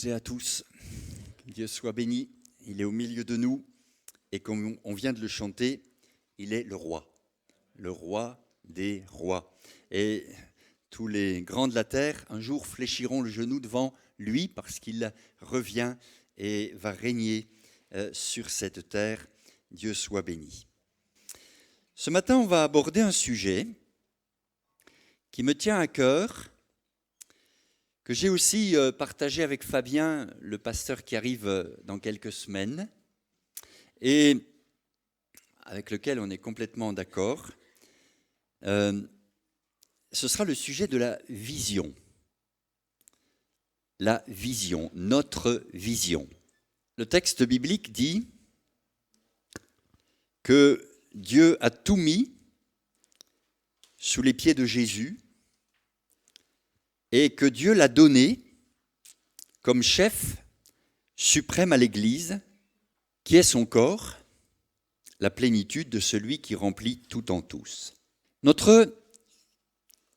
toutes et à tous, que Dieu soit béni, il est au milieu de nous et comme on vient de le chanter, il est le roi des rois. Et tous les grands de la terre un jour fléchiront le genou devant lui parce qu'il revient et va régner sur cette terre. Dieu soit béni. Ce matin, on va aborder un sujet qui me tient à cœur, que j'ai aussi partagé avec Fabien, le pasteur qui arrive dans quelques semaines, et avec lequel on est complètement d'accord. Ce sera le sujet de la vision. La vision, notre vision. Le texte biblique dit que Dieu a tout mis sous les pieds de Jésus et que Dieu l'a donné comme chef suprême à l'Église, qui est son corps, la plénitude de celui qui remplit tout en tous. Notre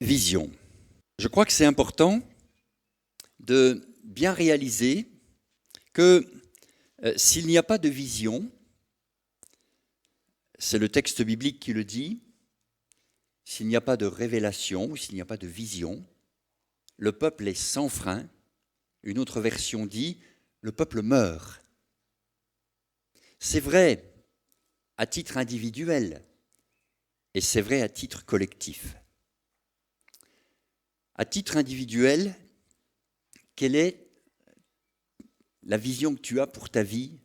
vision. Je crois que c'est important de bien réaliser que s'il n'y a pas de vision, c'est le texte biblique qui le dit, s'il n'y a pas de révélation ou s'il n'y a pas de vision, le peuple est sans frein. Une autre version dit, le peuple meurt. C'est vrai à titre individuel et c'est vrai à titre collectif. À titre individuel, quelle est la vision que tu as pour ta vie,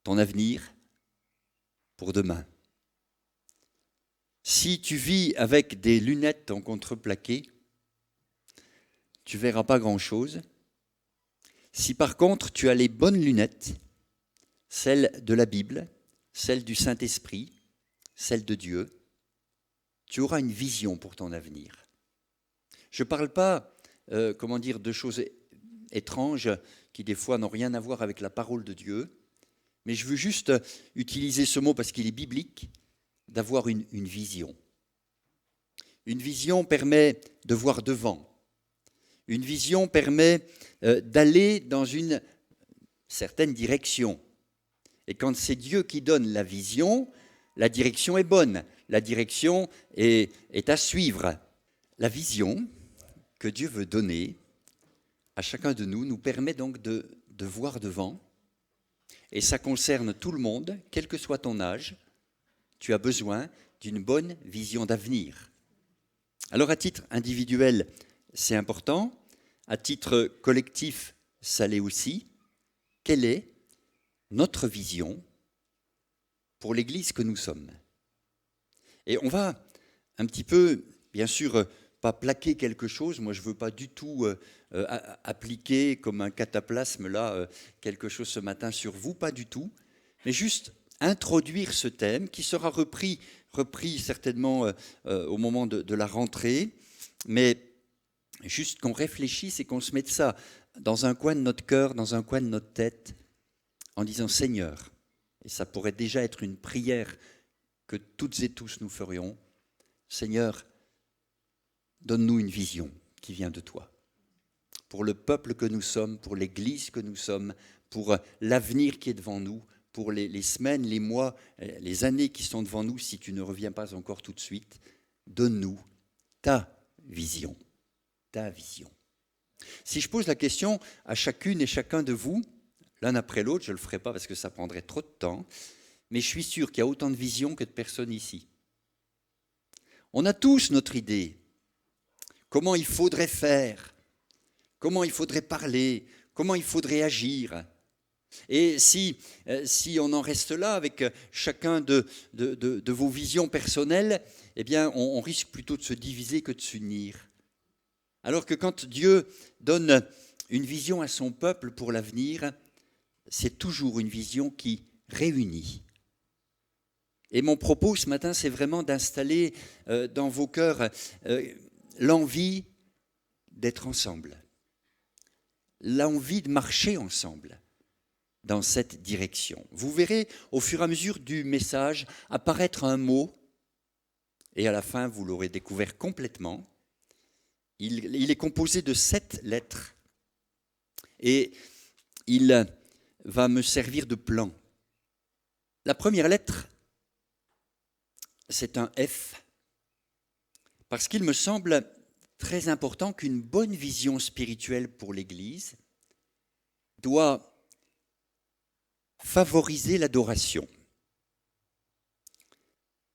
ton avenir, pour demain? Si tu vis avec des lunettes en contreplaqué, tu ne verras pas grand-chose. Si par contre tu as les bonnes lunettes, celles de la Bible, celles du Saint-Esprit, celles de Dieu, tu auras une vision pour ton avenir. Je ne parle pas, de choses étranges qui des fois n'ont rien à voir avec la parole de Dieu, mais je veux juste utiliser ce mot parce qu'il est biblique, d'avoir une vision. Une vision permet de voir devant. Une vision permet d'aller dans une certaine direction. Et quand c'est Dieu qui donne la vision, la direction est bonne. La direction est à suivre. La vision que Dieu veut donner à chacun de nous permet donc de voir devant. Et ça concerne tout le monde, quel que soit ton âge. Tu as besoin d'une bonne vision d'avenir. Alors à titre individuel, c'est important. À titre collectif, ça l'est aussi. Quelle est notre vision pour l'Église que nous sommes? Et on va un petit peu, bien sûr, pas plaquer quelque chose. Moi, je ne veux pas du tout appliquer comme un cataplasme là quelque chose ce matin sur vous, pas du tout. Mais juste introduire ce thème qui sera repris certainement au moment de la rentrée. Mais juste qu'on réfléchisse et qu'on se mette ça dans un coin de notre cœur, dans un coin de notre tête, en disant Seigneur, et ça pourrait déjà être une prière que toutes et tous nous ferions, Seigneur, donne-nous une vision qui vient de toi, pour le peuple que nous sommes, pour l'Église que nous sommes, pour l'avenir qui est devant nous, pour les semaines, les mois, les années qui sont devant nous, si tu ne reviens pas encore tout de suite, donne-nous ta vision. Ta vision. Si je pose la question à chacune et chacun de vous, l'un après l'autre, je ne le ferai pas parce que ça prendrait trop de temps, mais je suis sûr qu'il y a autant de visions que de personnes ici. On a tous notre idée. Comment il faudrait faire, comment il faudrait parler, comment il faudrait agir. Et si on en reste là avec chacun de vos visions personnelles, eh bien on risque plutôt de se diviser que de s'unir. Alors que quand Dieu donne une vision à son peuple pour l'avenir, c'est toujours une vision qui réunit. Et mon propos ce matin, c'est vraiment d'installer dans vos cœurs l'envie d'être ensemble, l'envie de marcher ensemble dans cette direction. Vous verrez au fur et à mesure du message apparaître un mot, et à la fin vous l'aurez découvert complètement. Il est composé de 7 lettres. et il va me servir de plan. La première lettre, c'est un F, parce qu'il me semble très important qu'une bonne vision spirituelle pour l'Église doit favoriser l'adoration.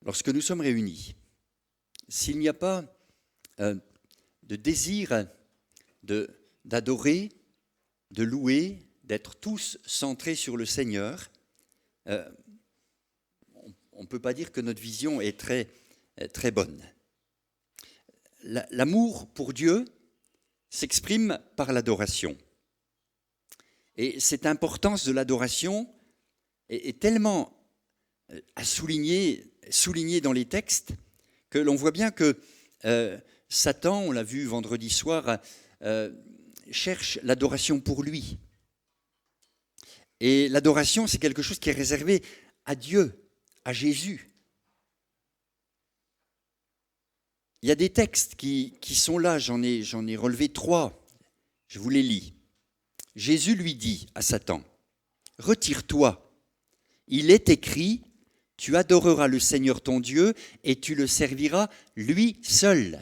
Lorsque nous sommes réunis, s'il n'y a pas de désir d'adorer, de louer, d'être tous centrés sur le Seigneur, on ne peut pas dire que notre vision est très, très bonne. L'amour pour Dieu s'exprime par l'adoration. Et cette importance de l'adoration est tellement à souligner dans les textes que l'on voit bien que Satan, on l'a vu vendredi soir, cherche l'adoration pour lui. Et l'adoration, c'est quelque chose qui est réservé à Dieu, à Jésus. Il y a des textes qui sont là, j'en ai relevé 3, je vous les lis. Jésus lui dit à Satan, « Retire-toi, il est écrit, tu adoreras le Seigneur ton Dieu et tu le serviras lui seul. »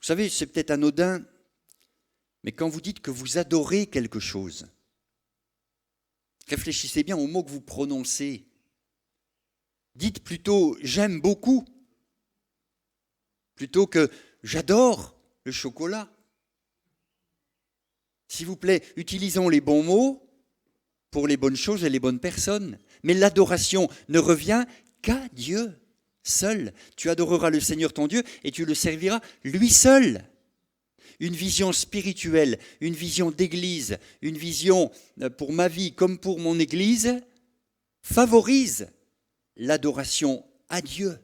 Vous savez, c'est peut-être anodin, mais quand vous dites que vous adorez quelque chose, réfléchissez bien aux mots que vous prononcez. Dites plutôt « j'aime beaucoup » plutôt que « j'adore le chocolat ». S'il vous plaît, utilisons les bons mots pour les bonnes choses et les bonnes personnes. Mais l'adoration ne revient qu'à Dieu seul. Tu adoreras le Seigneur ton Dieu et tu le serviras lui seul. Une vision spirituelle, une vision d'église, une vision pour ma vie comme pour mon église favorise l'adoration à Dieu.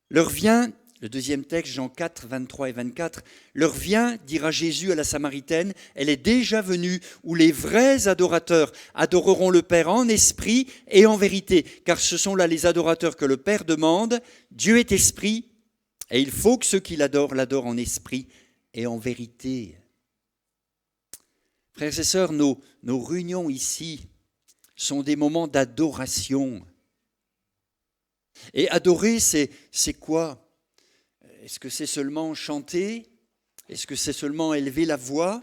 Leur vient, le deuxième texte, Jean 4, 23 et 24, leur vient, dira Jésus à la Samaritaine, elle est déjà venue où les vrais adorateurs adoreront le Père en esprit et en vérité, car ce sont là les adorateurs que le Père demande. Dieu est esprit et il faut que ceux qui l'adorent en esprit et en vérité. Frères et sœurs, nos réunions ici sont des moments d'adoration. Et adorer, c'est quoi? Est-ce que c'est seulement chanter? Est-ce que c'est seulement élever la voix?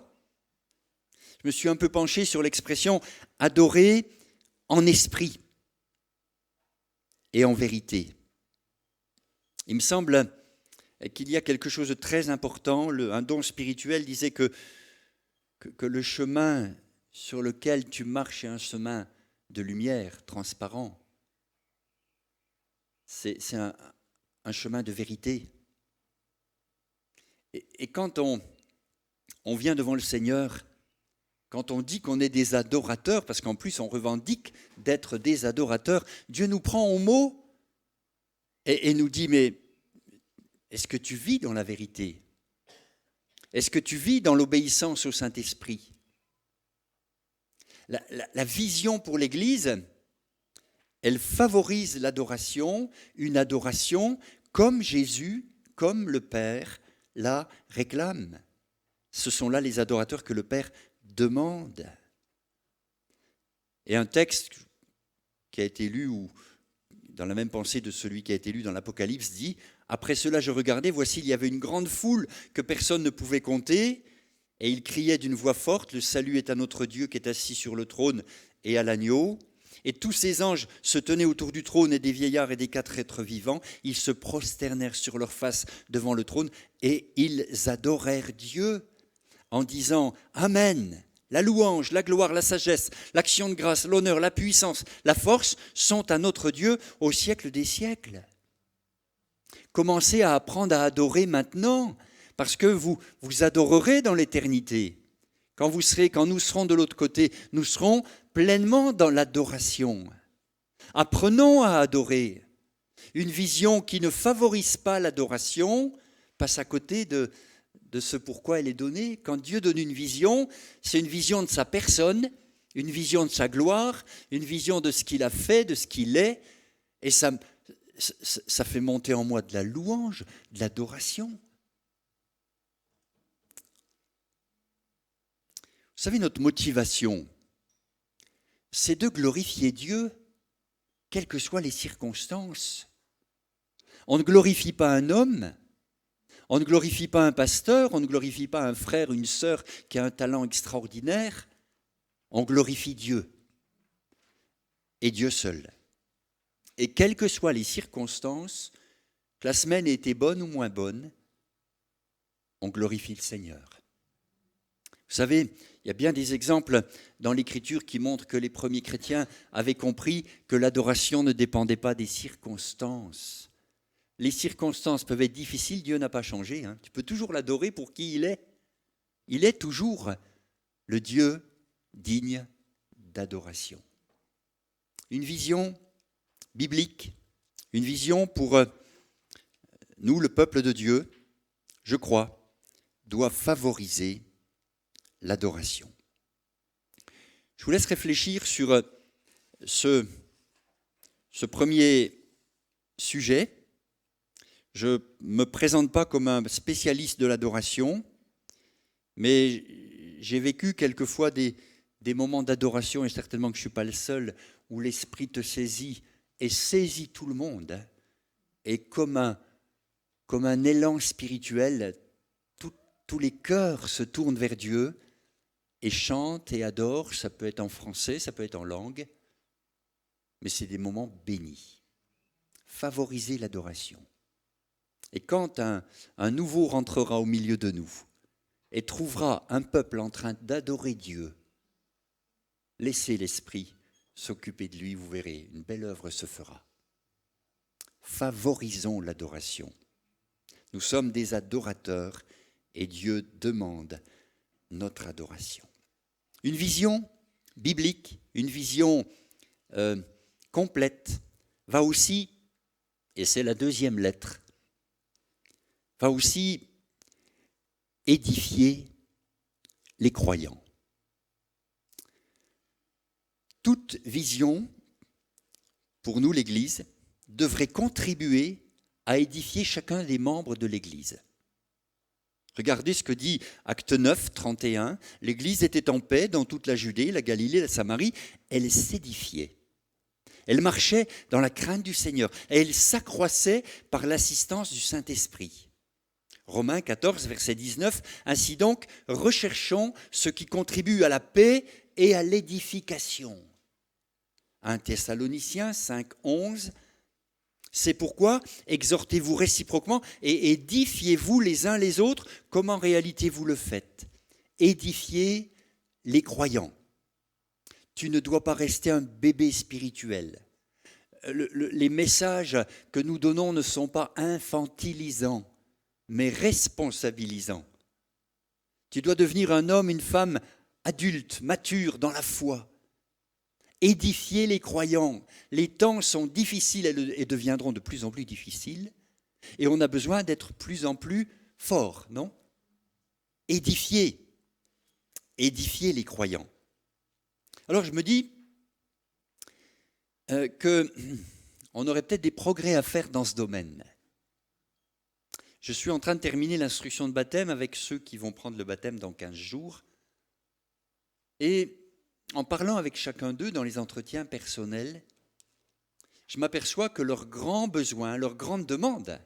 Je me suis un peu penché sur l'expression adorer en esprit et en vérité. Il me semble qu'il y a quelque chose de très important. Un don spirituel disait que le chemin sur lequel tu marches est un chemin de lumière, transparent. C'est un chemin de vérité. Et quand on vient devant le Seigneur, quand on dit qu'on est des adorateurs, parce qu'en plus on revendique d'être des adorateurs, Dieu nous prend au mot et nous dit, mais est-ce que tu vis dans la vérité? Est-ce que tu vis dans l'obéissance au Saint-Esprit? La vision pour l'Église, elle favorise l'adoration, une adoration comme Jésus, comme le Père la réclame. Ce sont là les adorateurs que le Père demande. Et un texte qui a été lu, ou dans la même pensée de celui qui a été lu dans l'Apocalypse, dit « Après cela, je regardais, voici, il y avait une grande foule que personne ne pouvait compter, et ils criaient d'une voix forte, le salut est à notre Dieu qui est assis sur le trône et à l'agneau. Et tous ces anges se tenaient autour du trône et des vieillards et des 4 êtres vivants. Ils se prosternèrent sur leur face devant le trône et ils adorèrent Dieu en disant « Amen ». La louange, la gloire, la sagesse, l'action de grâce, l'honneur, la puissance, la force sont à notre Dieu au siècle des siècles. Commencez à apprendre à adorer maintenant, parce que vous adorerez dans l'éternité. Quand nous serons de l'autre côté, nous serons pleinement dans l'adoration. Apprenons à adorer. Une vision qui ne favorise pas l'adoration passe à côté de ce pourquoi elle est donnée. Quand Dieu donne une vision, c'est une vision de sa personne, une vision de sa gloire, une vision de ce qu'il a fait, de ce qu'il est. Et ça ça fait monter en moi de la louange, de l'adoration. Vous savez, notre motivation, c'est de glorifier Dieu, quelles que soient les circonstances. On ne glorifie pas un homme, on ne glorifie pas un pasteur, on ne glorifie pas un frère, une sœur qui a un talent extraordinaire. On glorifie Dieu, et Dieu seul. Et quelles que soient les circonstances, que la semaine ait été bonne ou moins bonne, on glorifie le Seigneur. Vous savez, il y a bien des exemples dans l'Écriture qui montrent que les premiers chrétiens avaient compris que l'adoration ne dépendait pas des circonstances. Les circonstances peuvent être difficiles, Dieu n'a pas changé. Tu peux toujours l'adorer pour qui il est. Il est toujours le Dieu digne d'adoration. Une vision biblique, une vision pour nous, le peuple de Dieu, je crois, doit favoriser l'adoration. Je vous laisse réfléchir sur ce premier sujet. Je ne me présente pas comme un spécialiste de l'adoration, mais j'ai vécu quelquefois des moments d'adoration, et certainement que je ne suis pas le seul, où l'Esprit te saisit et saisit tout le monde. Et comme un élan spirituel, tous les cœurs se tournent vers Dieu et chantent et adorent. Ça peut être en français, ça peut être en langue, mais c'est des moments bénis. Favoriser l'adoration. Et quand un nouveau rentrera au milieu de nous et trouvera un peuple en train d'adorer Dieu, laissez l'Esprit s'occuper de lui, vous verrez, une belle œuvre se fera. Favorisons l'adoration. Nous sommes des adorateurs et Dieu demande notre adoration. Une vision biblique, une vision complète, va aussi, et c'est la deuxième lettre, va aussi édifier les croyants. Toute vision, pour nous l'Église, devrait contribuer à édifier chacun des membres de l'Église. Regardez ce que dit Acte 9, 31. L'Église était en paix dans toute la Judée, la Galilée, la Samarie. Elle s'édifiait. Elle marchait dans la crainte du Seigneur. Et elle s'accroissait par l'assistance du Saint-Esprit. Romains 14, verset 19. Ainsi donc, recherchons ce qui contribue à la paix et à l'édification. 1 Thessaloniciens 5, 11. C'est pourquoi exhortez-vous réciproquement et édifiez-vous les uns les autres comme en réalité vous le faites. Édifiez les croyants. Tu ne dois pas rester un bébé spirituel. Les messages que nous donnons ne sont pas infantilisants, mais responsabilisants. Tu dois devenir un homme, une femme adulte, mature dans la foi. Édifier les croyants. Les temps sont difficiles et deviendront de plus en plus difficiles. Et on a besoin d'être plus en plus fort, non? Édifier les croyants. Alors je me dis qu'on aurait peut-être des progrès à faire dans ce domaine. Je suis en train de terminer l'instruction de baptême avec ceux qui vont prendre le baptême dans 15 jours. Et en parlant avec chacun d'eux dans les entretiens personnels, je m'aperçois que leur grand besoin, leur grande demande,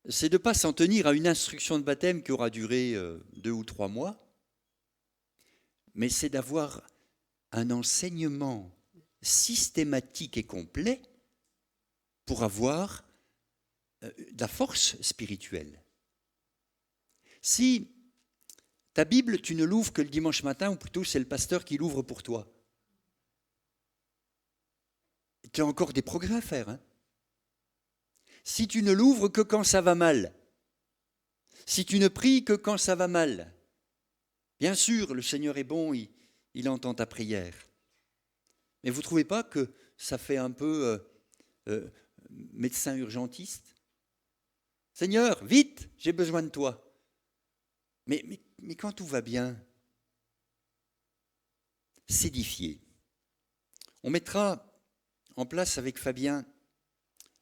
c'est de ne pas s'en tenir à une instruction de baptême qui aura duré 2 ou 3 mois, mais c'est d'avoir un enseignement systématique et complet pour avoir de la force spirituelle. Si ta Bible, tu ne l'ouvres que le dimanche matin, ou plutôt c'est le pasteur qui l'ouvre pour toi, tu as encore des progrès à faire. Si tu ne l'ouvres que quand ça va mal, si tu ne pries que quand ça va mal, bien sûr, le Seigneur est bon, il entend ta prière. Mais vous ne trouvez pas que ça fait un peu médecin urgentiste? Seigneur, vite, j'ai besoin de toi. Mais quand tout va bien, s'édifier. On mettra en place avec Fabien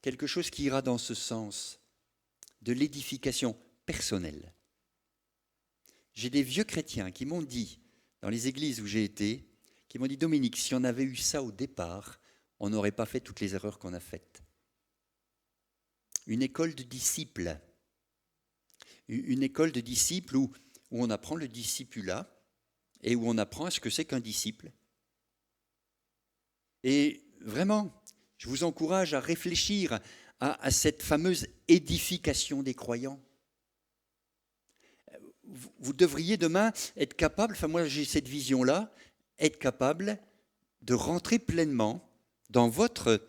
quelque chose qui ira dans ce sens de l'édification personnelle. J'ai des vieux chrétiens qui m'ont dit, dans les églises où j'ai été, qui m'ont dit, Dominique, si on avait eu ça au départ, on n'aurait pas fait toutes les erreurs qu'on a faites. Une école de disciples. Une école de disciples où on apprend le discipulat et où on apprend à ce que c'est qu'un disciple. Et vraiment, je vous encourage à réfléchir à cette fameuse édification des croyants. Vous devriez demain être capable, enfin moi j'ai cette vision-là, être capable de rentrer pleinement dans votre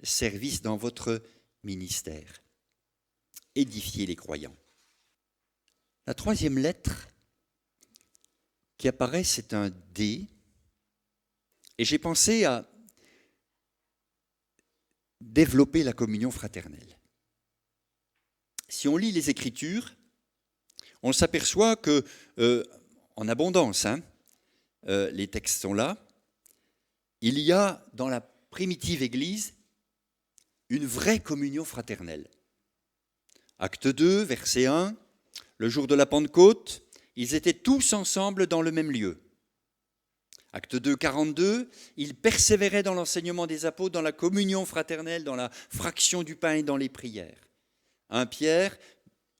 service, dans votre ministère. Édifier les croyants. La troisième lettre qui apparaît, c'est un D. Et j'ai pensé à développer la communion fraternelle. Si on lit les Écritures, on s'aperçoit que, en abondance, les textes sont là, il y a dans la primitive Église une vraie communion fraternelle. Acte 2, verset 1, le jour de la Pentecôte, ils étaient tous ensemble dans le même lieu. Acte 2, 42, ils persévéraient dans l'enseignement des apôtres, dans la communion fraternelle, dans la fraction du pain et dans les prières. 1 Pierre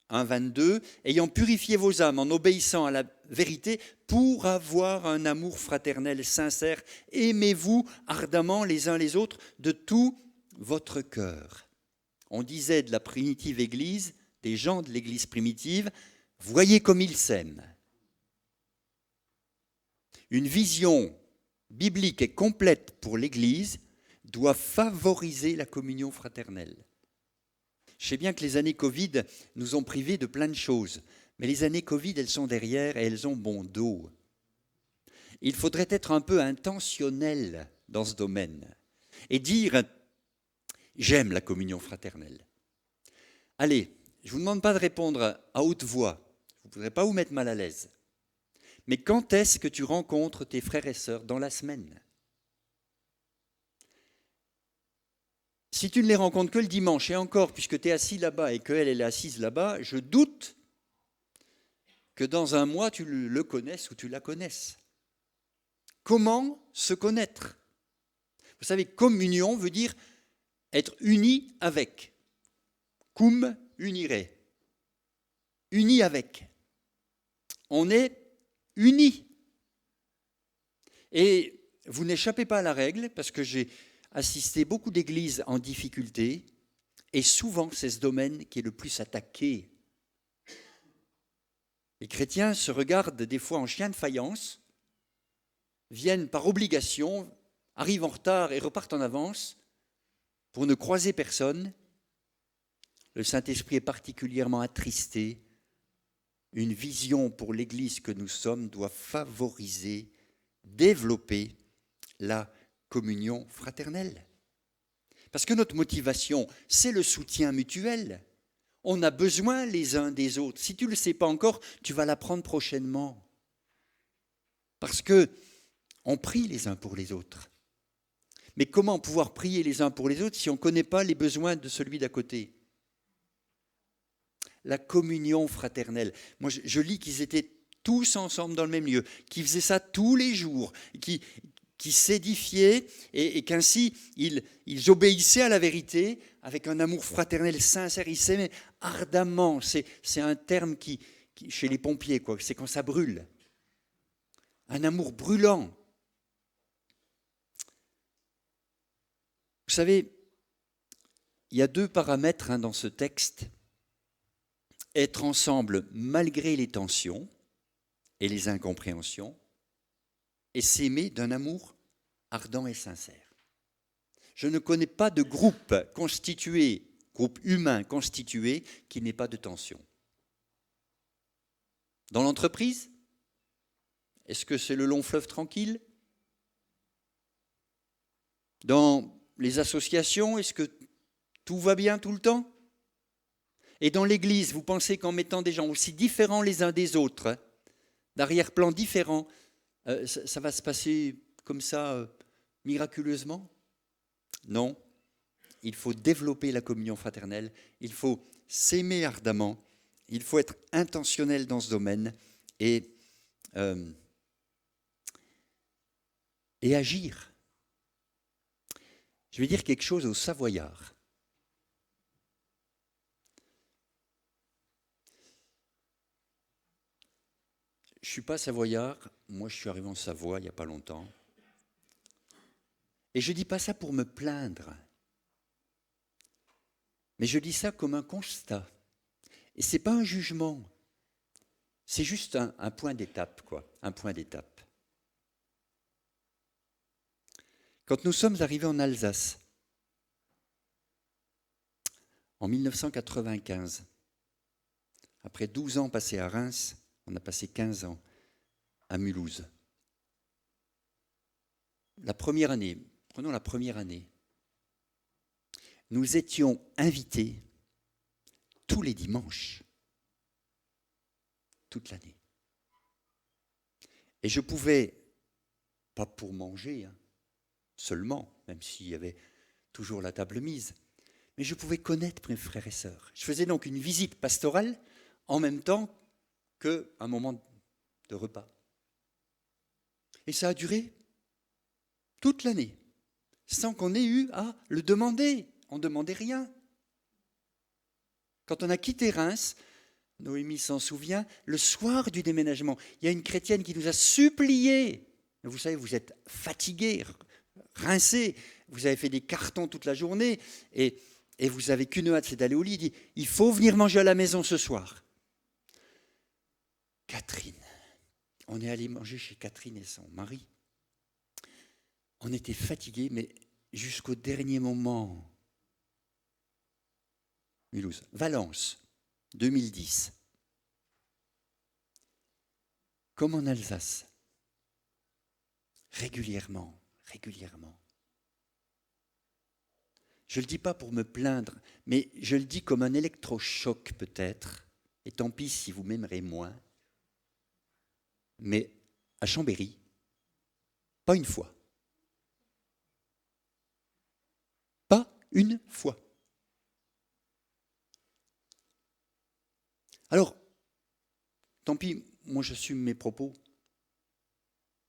1, 22, ayant purifié vos âmes en obéissant à la vérité pour avoir un amour fraternel sincère, aimez-vous ardemment les uns les autres de tout votre cœur. On disait de la primitive Église, des gens de l'Église primitive, voyez comme ils s'aiment. Une vision biblique et complète pour l'Église doit favoriser la communion fraternelle. Je sais bien que les années Covid nous ont privés de plein de choses, mais les années Covid, elles sont derrière et elles ont bon dos. Il faudrait être un peu intentionnel dans ce domaine et dire « j'aime la communion fraternelle ». Allez, je ne vous demande pas de répondre à haute voix, je ne voudrais pas vous mettre mal à l'aise. Mais quand est-ce que tu rencontres tes frères et sœurs dans la semaine ? Si tu ne les rencontres que le dimanche, et encore, puisque tu es assis là-bas et qu'elle est assise là-bas, je doute que dans un mois, tu le connaisses ou tu la connaisses. Comment se connaître ? Vous savez, communion veut dire être uni avec. Cum unire. Uni avec. On est unis. Et vous n'échappez pas à la règle, parce que j'ai assisté beaucoup d'églises en difficulté, et souvent c'est ce domaine qui est le plus attaqué. Les chrétiens se regardent des fois en chien de faïence, viennent par obligation, arrivent en retard et repartent en avance pour ne croiser personne. Le Saint-Esprit est particulièrement attristé. Une vision pour l'Église que nous sommes doit favoriser, développer la communion fraternelle. Parce que notre motivation, c'est le soutien mutuel. On a besoin les uns des autres. Si tu ne le sais pas encore, tu vas l'apprendre prochainement. Parce que on prie les uns pour les autres. Mais comment pouvoir prier les uns pour les autres si on ne connaît pas les besoins de celui d'à côté ? La communion fraternelle. Moi, je lis qu'ils étaient tous ensemble dans le même lieu, qu'ils faisaient ça tous les jours, qui s'édifiaient et qu'ainsi ils obéissaient à la vérité avec un amour fraternel sincère. Ils s'aimaient ardemment. C'est un terme qui chez les pompiers, quoi. C'est quand ça brûle. Un amour brûlant. Vous savez, il y a 2 paramètres dans ce texte. Être ensemble malgré les tensions et les incompréhensions, et s'aimer d'un amour ardent et sincère. Je ne connais pas de groupe humain constitué qui n'ait pas de tension. Dans l'entreprise, est-ce que c'est le long fleuve tranquille ? Dans les associations, est-ce que tout va bien tout le temps ? Et dans l'Église, vous pensez qu'en mettant des gens aussi différents les uns des autres, d'arrière-plan différents, ça va se passer comme ça miraculeusement ? Non. il faut développer la communion fraternelle, il faut s'aimer ardemment, il faut être intentionnel dans ce domaine et agir. Je vais dire quelque chose aux Savoyards. Je ne suis pas savoyard, moi je suis arrivé en Savoie il n'y a pas longtemps. Et je ne dis pas ça pour me plaindre, mais je dis ça comme un constat. Et ce n'est pas un jugement, c'est juste un point d'étape, quoi, un point d'étape. Quand nous sommes arrivés en Alsace, en 1995, après 12 ans passés à Reims, on a passé 15 ans à Mulhouse. La première année, prenons la première année, nous étions invités tous les dimanches, toute l'année. Et je pouvais, pas pour manger seulement, même s'il y avait toujours la table mise, mais je pouvais connaître mes frères et sœurs. Je faisais donc une visite pastorale en même temps qu'un moment de repas. Et ça a duré toute l'année, sans qu'on ait eu à le demander. On ne demandait rien. Quand on a quitté Reims, Noémie s'en souvient, le soir du déménagement, il y a une chrétienne qui nous a supplié. Vous savez, vous êtes fatigués, rincés, vous avez fait des cartons toute la journée et vous n'avez qu'une hâte, c'est d'aller au lit. Il dit, il faut venir manger à la maison ce soir. Catherine, on est allé manger chez Catherine et son mari. On était fatigués, mais jusqu'au dernier moment. Mulhouse, Valence, 2010. Comme en Alsace, régulièrement. Je ne le dis pas pour me plaindre, mais je le dis comme un électrochoc peut-être, et tant pis si vous m'aimerez moins. Mais à Chambéry, pas une fois. Pas une fois. Alors, tant pis, moi j'assume mes propos,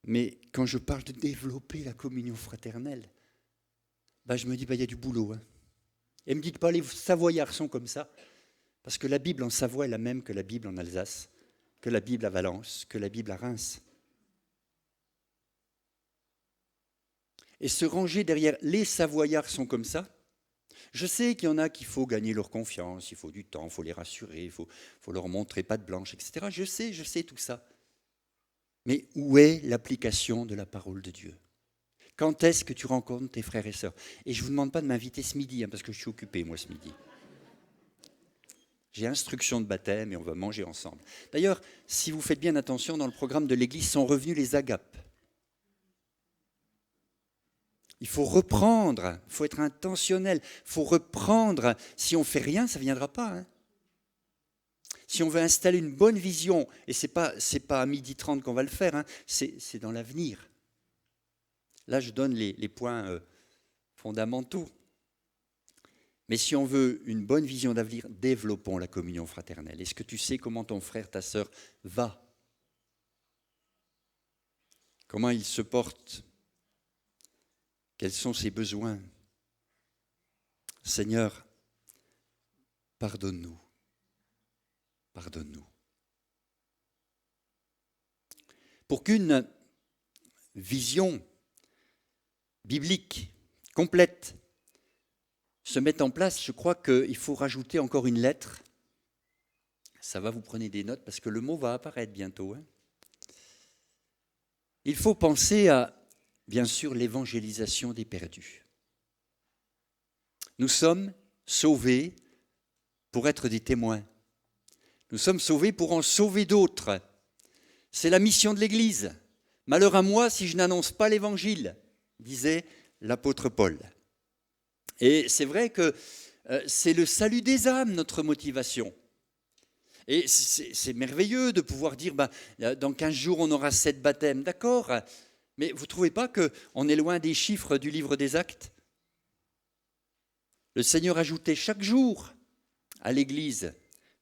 mais quand je parle de développer la communion fraternelle, je me dis, il y a du boulot. Et ne me dites pas, les Savoyards sont comme ça, parce que la Bible en Savoie est la même que la Bible en Alsace, que la Bible à Valence, que la Bible à Reims. Et se ranger derrière les Savoyards sont comme ça. Je sais qu'il y en a qu'il faut gagner leur confiance, il faut du temps, il faut les rassurer, il faut leur montrer patte blanche, etc. Je sais tout ça. Mais où est l'application de la parole de Dieu ? Quand est-ce que tu rencontres tes frères et sœurs ? Et je ne vous demande pas de m'inviter ce midi, parce que je suis occupé, moi, ce midi. J'ai instruction de baptême et on va manger ensemble. D'ailleurs, si vous faites bien attention, dans le programme de l'Église sont revenus les agapes. Il faut reprendre, il faut être intentionnel, il faut reprendre. Si on ne fait rien, ça ne viendra pas. Si on veut installer une bonne vision, et ce n'est pas à 12h30 qu'on va le faire, c'est dans l'avenir. Là, je donne les points fondamentaux. Mais si on veut une bonne vision d'avenir, développons la communion fraternelle. Est-ce que tu sais comment ton frère, ta sœur va ? Comment il se porte ? Quels sont ses besoins ? Seigneur, pardonne-nous. Pardonne-nous. Pour qu'une vision biblique complète se mette en place, je crois qu'il faut rajouter encore une lettre. Ça va, vous prenez des notes parce que le mot va apparaître bientôt. Il faut penser à, bien sûr, l'évangélisation des perdus. Nous sommes sauvés pour être des témoins. Nous sommes sauvés pour en sauver d'autres. C'est la mission de l'Église. Malheur à moi si je n'annonce pas l'Évangile, disait l'apôtre Paul. Et c'est vrai que c'est le salut des âmes, notre motivation. Et c'est merveilleux de pouvoir dire, dans 15 jours, on aura 7 baptêmes. D'accord, mais vous ne trouvez pas qu'on est loin des chiffres du livre des Actes ? Le Seigneur ajoutait chaque jour à l'Église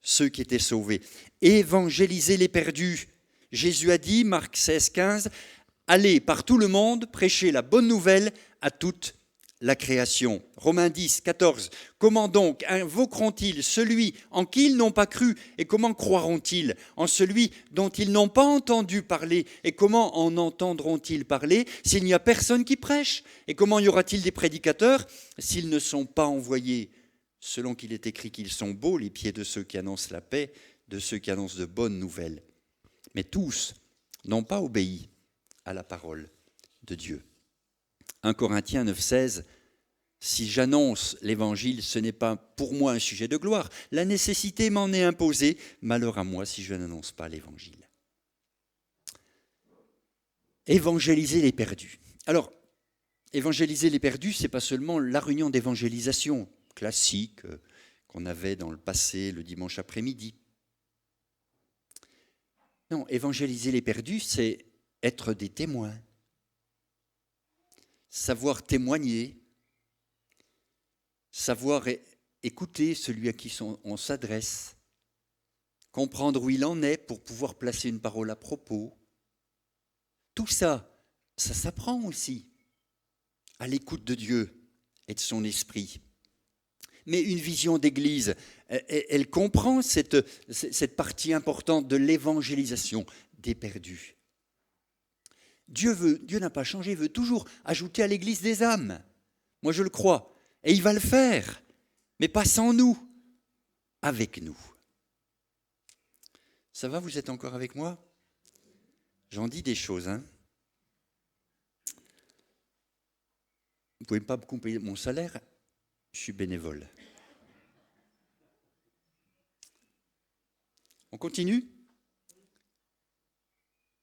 ceux qui étaient sauvés. Évangéliser les perdus. Jésus a dit, Marc 16, 15, « Allez par tout le monde, prêchez la bonne nouvelle à toute la création. » Romains 10, 14, « Comment donc invoqueront-ils celui en qui ils n'ont pas cru, et comment croiront-ils en celui dont ils n'ont pas entendu parler, et comment en entendront-ils parler s'il n'y a personne qui prêche? Et comment y aura-t-il des prédicateurs s'ils ne sont pas envoyés? Selon qu'il est écrit qu'ils sont beaux les pieds de ceux qui annoncent la paix, de ceux qui annoncent de bonnes nouvelles. Mais tous n'ont pas obéi à la parole de Dieu. 1 Corinthiens 9, 16, « Si j'annonce l'évangile, ce n'est pas pour moi un sujet de gloire. La nécessité m'en est imposée. Malheur à moi si je n'annonce pas l'évangile. » Évangéliser les perdus. Alors, évangéliser les perdus, ce n'est pas seulement la réunion d'évangélisation classique qu'on avait dans le passé le dimanche après-midi. Non, évangéliser les perdus, c'est être des témoins. Savoir témoigner, savoir écouter celui à qui on s'adresse, comprendre où il en est pour pouvoir placer une parole à propos. Tout ça, ça s'apprend aussi à l'écoute de Dieu et de son esprit. Mais une vision d'église, elle comprend cette partie importante de l'évangélisation des perdus. Dieu n'a pas changé, il veut toujours ajouter à l'église des âmes. Moi, je le crois. Et il va le faire, mais pas sans nous, avec nous. Ça va, vous êtes encore avec moi? J'en dis des choses, hein. Vous ne pouvez pas me couper mon salaire, je suis bénévole. On continue?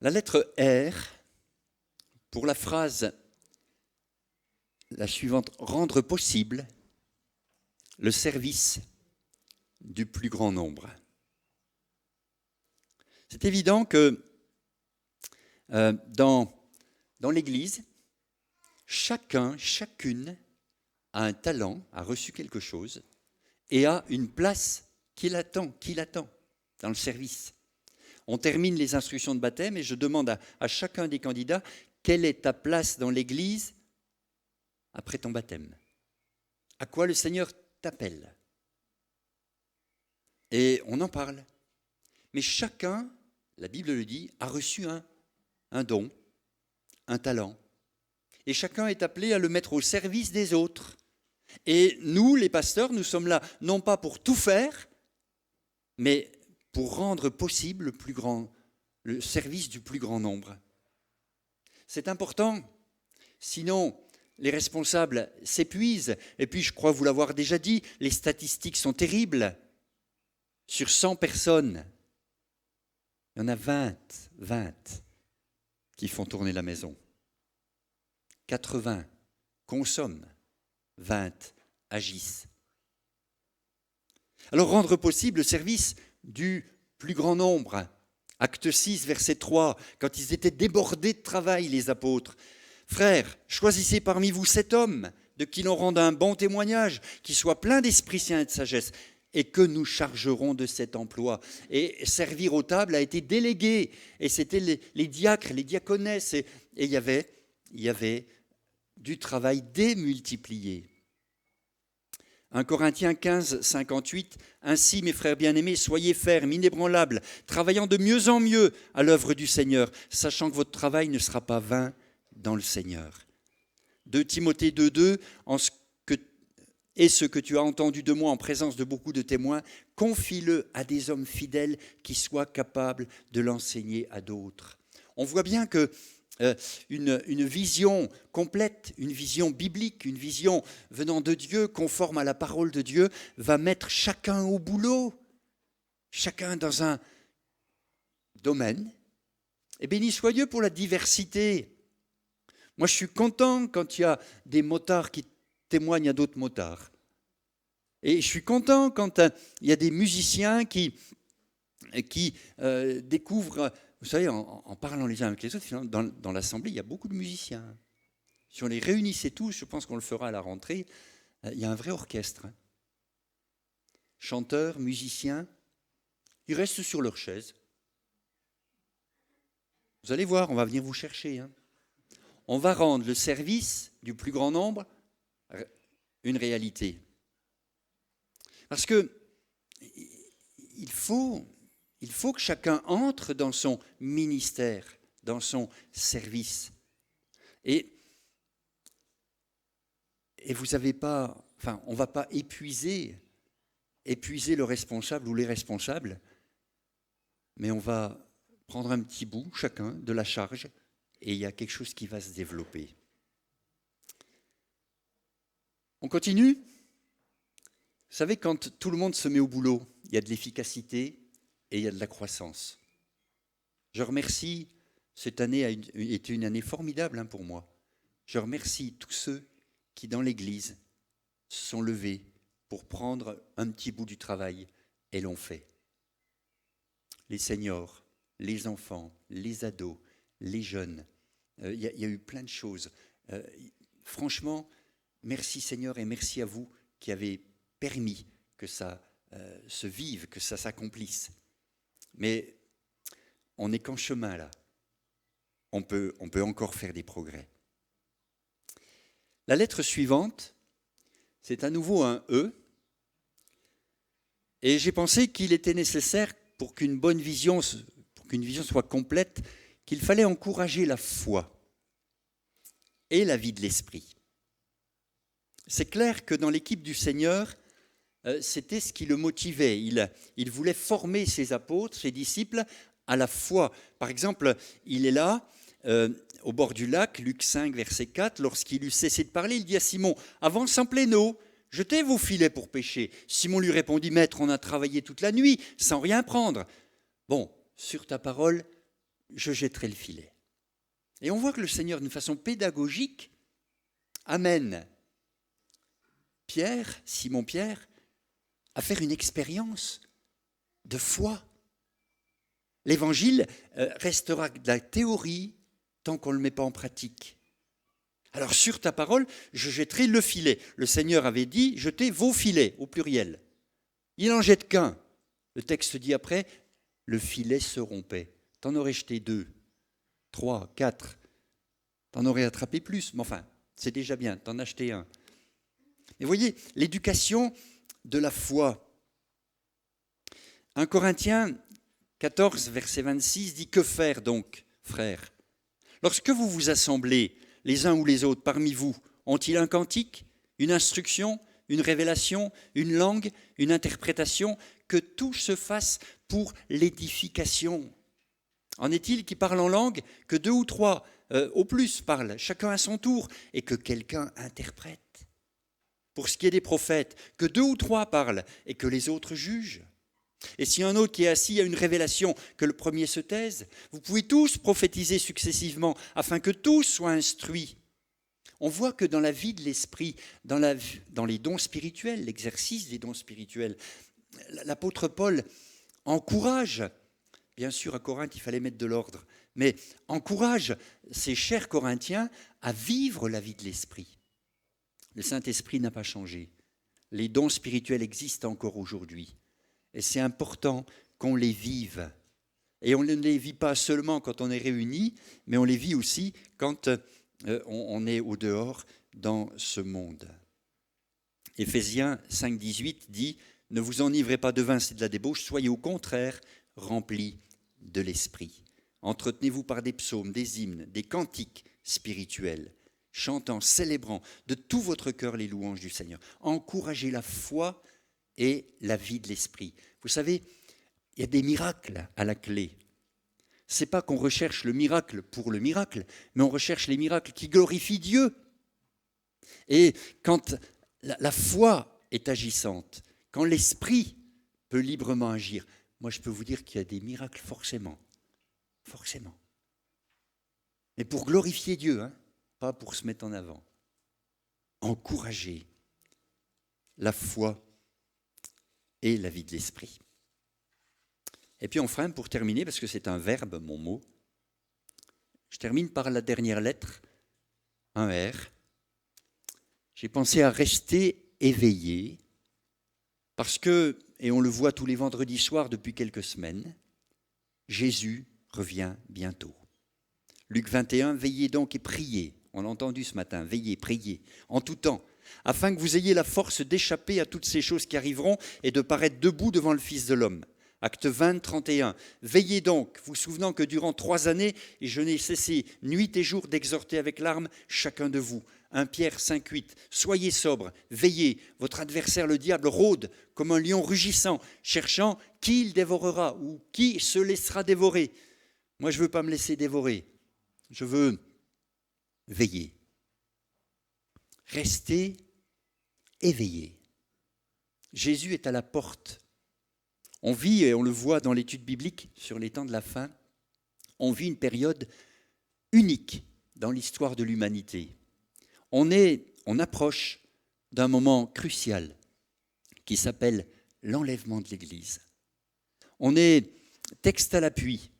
La lettre R, pour la phrase la suivante, rendre possible le service du plus grand nombre. C'est évident que dans l'Église, chacune a un talent, a reçu quelque chose et a une place qui l'attend dans le service. On termine les instructions de baptême et je demande à chacun des candidats quelle est ta place dans l'Église après ton baptême. À quoi le Seigneur t'appelle? Et on en parle. Mais chacun, la Bible le dit, a reçu un don, un talent. Et chacun est appelé à le mettre au service des autres. Et nous, les pasteurs, nous sommes là, non pas pour tout faire, mais pour rendre possible le service du plus grand nombre. C'est important, sinon les responsables s'épuisent. Et puis, je crois vous l'avoir déjà dit, les statistiques sont terribles. Sur 100 personnes, il y en a 20 qui font tourner la maison. 80 consomment, 20 agissent. Alors, rendre possible le service du plus grand nombre. Acte 6, verset 3, quand ils étaient débordés de travail, les apôtres. Frères, choisissez parmi vous 7 hommes de qui l'on rende un bon témoignage, qui soit plein d'Esprit Saint et de sagesse, et que nous chargerons de cet emploi. Et servir aux tables a été délégué, et c'était les diacres, les diaconesses, et il y avait du travail démultiplié. 1 Corinthiens 15, 58, « Ainsi, mes frères bien-aimés, soyez fermes, inébranlables, travaillant de mieux en mieux à l'œuvre du Seigneur, sachant que votre travail ne sera pas vain dans le Seigneur. » 2 Timothée 2, 2, « Et ce que tu as entendu de moi en présence de beaucoup de témoins, confie-le à des hommes fidèles qui soient capables de l'enseigner à d'autres. » On voit bien que une vision complète, une vision biblique, une vision venant de Dieu, conforme à la parole de Dieu, va mettre chacun au boulot, chacun dans un domaine. Et béni soit Dieu pour la diversité. Moi, je suis content quand il y a des motards qui témoignent à d'autres motards. Et je suis content quand il y a des musiciens qui découvrent. Vous savez, en parlant les uns avec les autres, dans l'assemblée, il y a beaucoup de musiciens. Si on les réunissait tous, je pense qu'on le fera à la rentrée, il y a un vrai orchestre. Hein. Chanteurs, musiciens, ils restent sur leur chaise. Vous allez voir, on va venir vous chercher. Hein. On va rendre le service du plus grand nombre une réalité. Parce que il faut que chacun entre dans son ministère, dans son service. Et vous n'avez pas, enfin, on ne va pas épuiser le responsable ou les responsables, mais on va prendre un petit bout, chacun, de la charge, et il y a quelque chose qui va se développer. On continue. Vous savez, quand tout le monde se met au boulot, il y a de l'efficacité et il y a de la croissance. Je remercie, cette année a été une année formidable pour moi. Je remercie tous ceux qui, dans l'Église, se sont levés pour prendre un petit bout du travail et l'ont fait. Les seniors, les enfants, les ados, les jeunes, il y a eu plein de choses. Franchement, merci Seigneur et merci à vous qui avez permis que ça se vive, que ça s'accomplisse. Mais on n'est qu'en chemin là. On peut encore faire des progrès. La lettre suivante, c'est à nouveau un E. Et j'ai pensé qu'il était nécessaire pour qu'une vision soit complète, qu'il fallait encourager la foi et la vie de l'esprit. C'est clair que dans l'équipe du Seigneur, c'était ce qui le motivait. Il voulait former ses apôtres, ses disciples, à la foi. Par exemple, il est là, au bord du lac, Luc 5, verset 4, lorsqu'il eut cessé de parler, il dit à Simon, « Avance en pleine eau, jetez vos filets pour pêcher. » Simon lui répondit, « Maître, on a travaillé toute la nuit, sans rien prendre. Bon, sur ta parole, je jetterai le filet. » Et on voit que le Seigneur, d'une façon pédagogique, amène Simon-Pierre, à faire une expérience de foi. L'évangile restera de la théorie tant qu'on ne le met pas en pratique. Alors sur ta parole, je jetterai le filet. Le Seigneur avait dit, jetez vos filets au pluriel. Il n'en jette qu'un. Le texte dit après, le filet se rompait. T'en aurais jeté 2, 3, 4. T'en aurais attrapé plus, mais enfin, c'est déjà bien, t'en as acheté un. Mais voyez, l'éducation de la foi. 1 Corinthiens 14, verset 26 dit « Que faire donc, frères ? Lorsque vous vous assemblez, les uns ou les autres parmi vous, ont-ils un cantique, une instruction, une révélation, une langue, une interprétation ? Que tout se fasse pour l'édification. En est-il qui parlent en langue, que 2 ou 3 au plus parlent, chacun à son tour, et que quelqu'un interprète. Pour ce qui est des prophètes, que 2 ou 3 parlent, et que les autres jugent. Et si un autre qui est assis a une révélation, que le premier se taise. Vous pouvez tous prophétiser successivement, afin que tous soient instruits. On voit que dans la vie de l'esprit, dans les dons spirituels, l'exercice des dons spirituels, l'apôtre Paul encourage, bien sûr à Corinthe il fallait mettre de l'ordre, mais encourage ces chers Corinthiens à vivre la vie de l'esprit. Le Saint-Esprit n'a pas changé. Les dons spirituels existent encore aujourd'hui. Et c'est important qu'on les vive. Et on ne les vit pas seulement quand on est réunis, mais on les vit aussi quand on est au dehors dans ce monde. Éphésiens 5, 18 dit « Ne vous enivrez pas de vin, c'est de la débauche, soyez au contraire remplis de l'esprit. Entretenez-vous par des psaumes, des hymnes, des cantiques spirituels, chantant, célébrant de tout votre cœur les louanges du Seigneur. Encouragez la foi et la vie de l'esprit. » Vous savez, il y a des miracles à la clé. Ce n'est pas qu'on recherche le miracle pour le miracle, mais on recherche les miracles qui glorifient Dieu. Et quand la foi est agissante, quand l'esprit peut librement agir, moi je peux vous dire qu'il y a des miracles forcément. Forcément. Mais pour glorifier Dieu, pas pour se mettre en avant. Encourager la foi et la vie de l'esprit. Et puis enfin, pour terminer, parce que c'est un verbe, mon mot, je termine par la dernière lettre, un R. J'ai pensé à rester éveillés, parce que, et on le voit tous les vendredis soirs depuis quelques semaines, Jésus revient bientôt. Luc 21, veillez donc et priez. On l'a entendu ce matin, veillez, priez, en tout temps, afin que vous ayez la force d'échapper à toutes ces choses qui arriveront et de paraître debout devant le Fils de l'homme. Acte 20, 31. Veillez donc, vous souvenant que durant 3 années, et je n'ai cessé nuit et jour d'exhorter avec larmes chacun de vous. 1 Pierre 5, 8. Soyez sobres, veillez, votre adversaire le diable rôde comme un lion rugissant, cherchant qui il dévorera ou qui se laissera dévorer. Moi, je ne veux pas me laisser dévorer, je veux veiller. Restez éveillés. Jésus est à la porte. On vit, et on le voit dans l'étude biblique sur les temps de la fin, on vit une période unique dans l'histoire de l'humanité. On approche d'un moment crucial qui s'appelle l'enlèvement de l'Église. On est texte à l'appui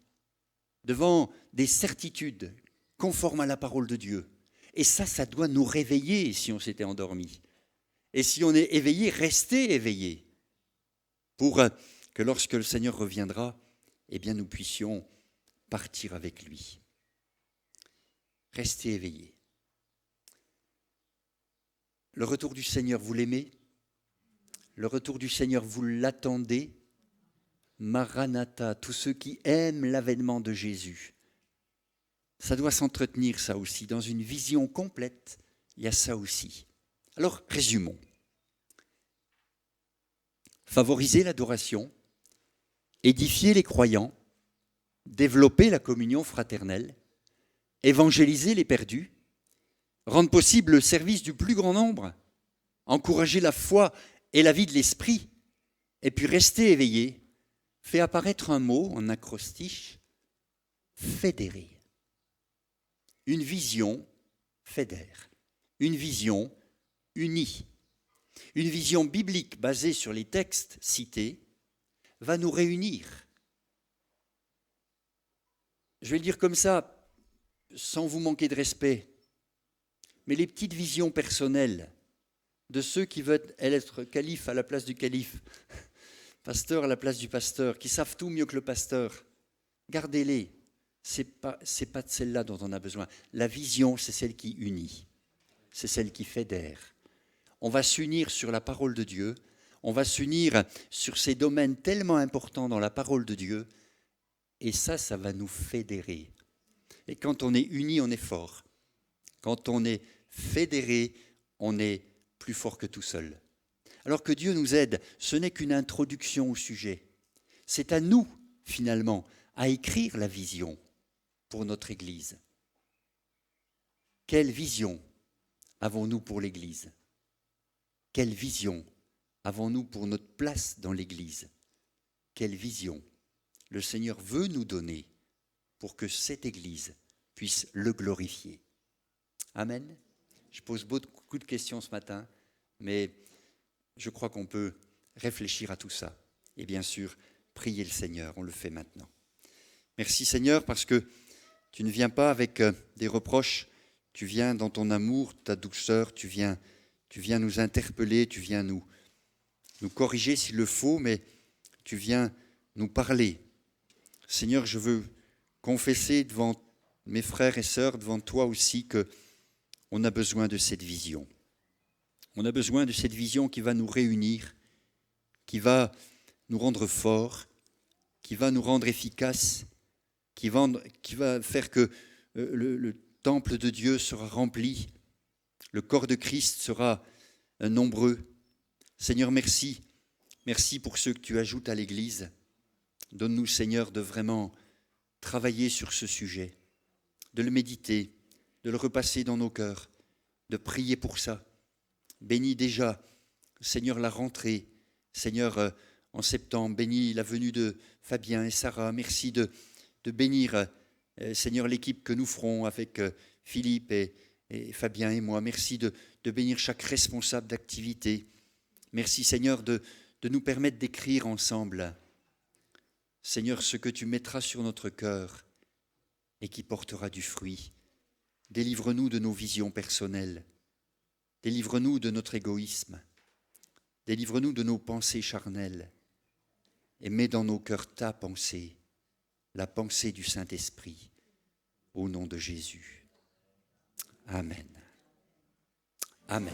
devant des certitudes conformes à la parole de Dieu. Et ça doit nous réveiller si on s'était endormi. Et si on est éveillé, restez éveillé pour que lorsque le Seigneur reviendra, eh bien nous puissions partir avec lui. Restez éveillés. Le retour du Seigneur, vous l'aimez? Le retour du Seigneur, vous l'attendez? Maranatha, tous ceux qui aiment l'avènement de Jésus. Ça doit s'entretenir, ça aussi. Dans une vision complète, il y a ça aussi. Alors, résumons. Favoriser l'adoration, édifier les croyants, développer la communion fraternelle, évangéliser les perdus, rendre possible le service du plus grand nombre, encourager la foi et la vie de l'esprit, et puis rester éveillé, fait apparaître un mot en acrostiche, fédérer. Une vision fédère, une vision unie. Une vision biblique basée sur les textes cités va nous réunir. Je vais le dire comme ça, sans vous manquer de respect, mais les petites visions personnelles de ceux qui veulent être calife à la place du calife, pasteur à la place du pasteur, qui savent tout mieux que le pasteur, gardez-les. C'est pas de celle-là dont on a besoin. La vision, c'est celle qui unit, c'est celle qui fédère. On va s'unir sur la parole de Dieu, on va s'unir sur ces domaines tellement importants dans la parole de Dieu, et ça va nous fédérer. Et quand on est uni, on est fort. Quand on est fédéré, on est plus fort que tout seul. Alors que Dieu nous aide, ce n'est qu'une introduction au sujet. C'est à nous, finalement, à écrire la vision pour notre Église. Quelle vision avons-nous pour l'Église? Quelle vision avons-nous pour notre place dans l'Église? Quelle vision le Seigneur veut nous donner pour que cette Église puisse le glorifier? Amen. Je pose beaucoup de questions ce matin, mais je crois qu'on peut réfléchir à tout ça. Et bien sûr, prier le Seigneur, on le fait maintenant. Merci Seigneur, parce que tu ne viens pas avec des reproches, tu viens dans ton amour, ta douceur, tu viens nous interpeller, tu viens nous corriger s'il le faut, mais tu viens nous parler. Seigneur, je veux confesser devant mes frères et sœurs, devant toi aussi, qu'on a besoin de cette vision. On a besoin de cette vision qui va nous réunir, qui va nous rendre forts, qui va nous rendre efficaces, qui va faire que le temple de Dieu sera rempli, le corps de Christ sera nombreux. Seigneur, merci. Merci pour ceux que tu ajoutes à l'Église. Donne-nous, Seigneur, de vraiment travailler sur ce sujet, de le méditer, de le repasser dans nos cœurs, de prier pour ça. Bénis déjà, Seigneur, la rentrée. Seigneur, en septembre, bénis la venue de Fabien et Sarah. Merci de bénir, Seigneur, l'équipe que nous ferons avec Philippe et Fabien et moi. Merci de bénir chaque responsable d'activité. Merci, Seigneur, de nous permettre d'écrire ensemble, Seigneur, ce que tu mettras sur notre cœur et qui portera du fruit. Délivre-nous de nos visions personnelles. Délivre-nous de notre égoïsme. Délivre-nous de nos pensées charnelles et mets dans nos cœurs ta pensée, la pensée du Saint-Esprit, au nom de Jésus. Amen. Amen.